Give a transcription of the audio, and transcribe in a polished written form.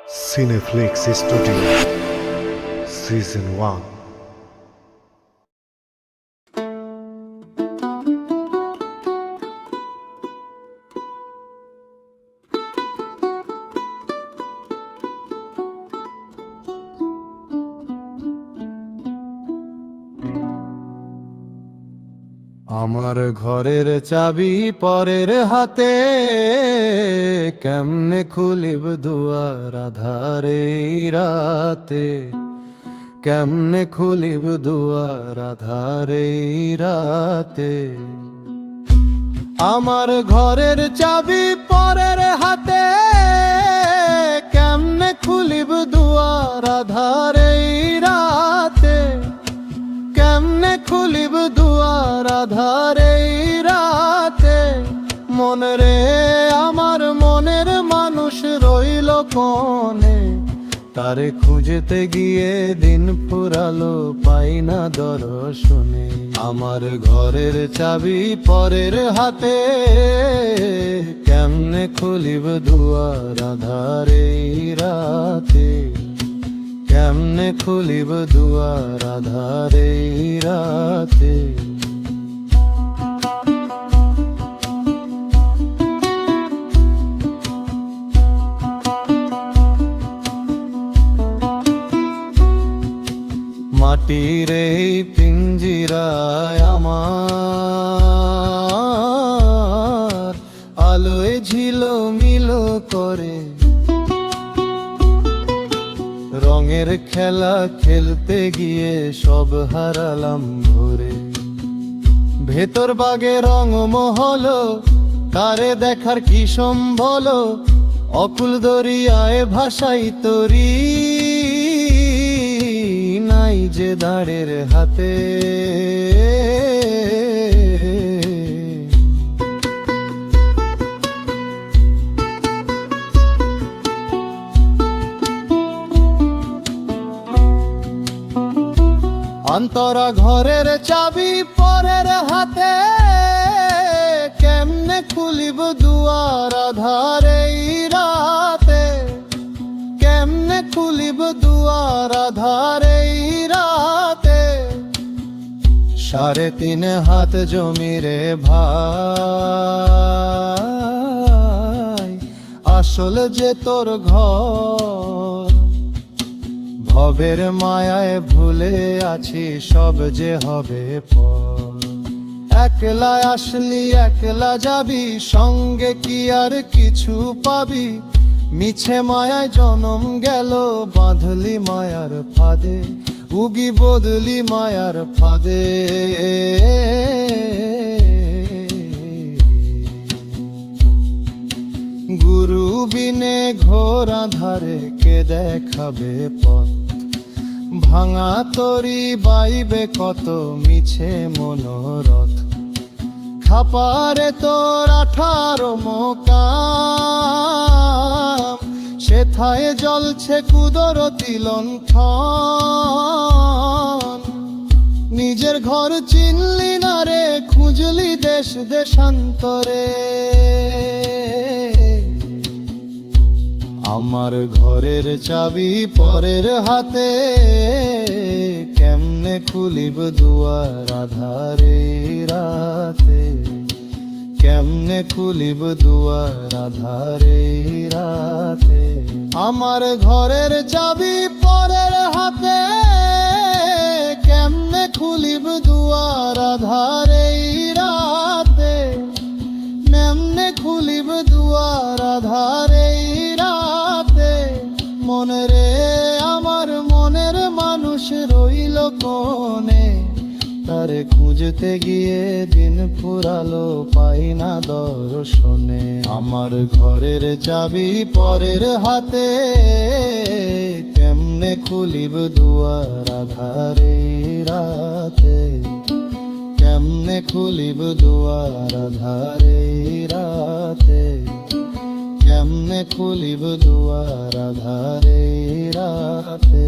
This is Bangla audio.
Cineflix Studio Season 1. আমার ঘরের চাবি পরের হাতে, কেমনে খুলিব দুয়ার আধারে রাতে, কেমনে খুলিব দুয়ার আধারে রাতে। আমার ঘরের চাবি পরের হাতে, কেমনে খুলিব দুয়ার আধারে রাতে, কেমনে খুলিব দুয়ার আধারে রাতে। মন রে আমার মনের মানুষ রইল কোনে, তারে খুঁজতে গিয়ে দিন ফুরালো পাই না দর্শনে। আমার ঘরের চাবি পরের হাতে, কেমনে খুলিব দুয়ার আধারে রাতে, কেমনে খুলিব দুয়ার আধারে রাতে। মাটির এই পিঞ্জিরায় আমার আলোয় ঝিলমিল করে, রঙের খেলা খেলতে গিয়ে সব হারালাম ভরে। ভেতর বাগে রং মহল, কারে দেখার কি সম্বল, অকুল দরিয়ায় ভাসাই তরি, নাই যে দাঁড়ের হাতে। অন্তরা ঘরের চাবি পরের হাতে, কেমনে খুলিব দুয়ার আধারে রাতে, কেমনে খুলিব দুয়ার আধারে রাতে। 3.5 হাত জমি রে ভাই, আসল যে তোর ঘর, ভবের মায়ায় ভুলে আছি সব যে হবে পর। একলা আসলি একলা যাবি, সঙ্গে কি আর কিছু পাবি, মিছে মায়ায় জনম গেল বাঁধলি মায়ার ফাঁদে, উগি বদলি মায়ার ফাঁদে। গুরু বিনে ঘোর আধারে কে দেখাবে পথ, ভাঙা তরি বাইবে কত মিছে মনোরথ। খাপারে তোর 18 মোকাম, সেথায় জ্বলছে কুদরতি লণ্ঠন। নিজের ঘর চিনলি না রে, খুঁজলি দেশ দেশান্তরে। আমার ঘরের চাবি পরের হাতে, কেমনে খুলিব দুয়ার আধারে রাতে, কেমনে খুলিব দুয়ার আধারে রাতে। আমার ঘরের চাবি পরের হাতে, কেমনে খুলিব দুয়ার আধারে রাতে, কেমনে খুলিব দুয়ার আধারে রাতে। মন রে আমার মনের মানুষ রইল কোনে, তারে খুঁজতে গিয়ে দিন ফুরালো পাই না দর্শনে। আমার ঘরের চাবি পরের হাতে, কেমনে খুলিব দুয়ার আধারে রাতে, কেমনে খুলিব দুয়ার আধারে রাতে, কেমনে খুলিব দুয়ার আধারে রাতে।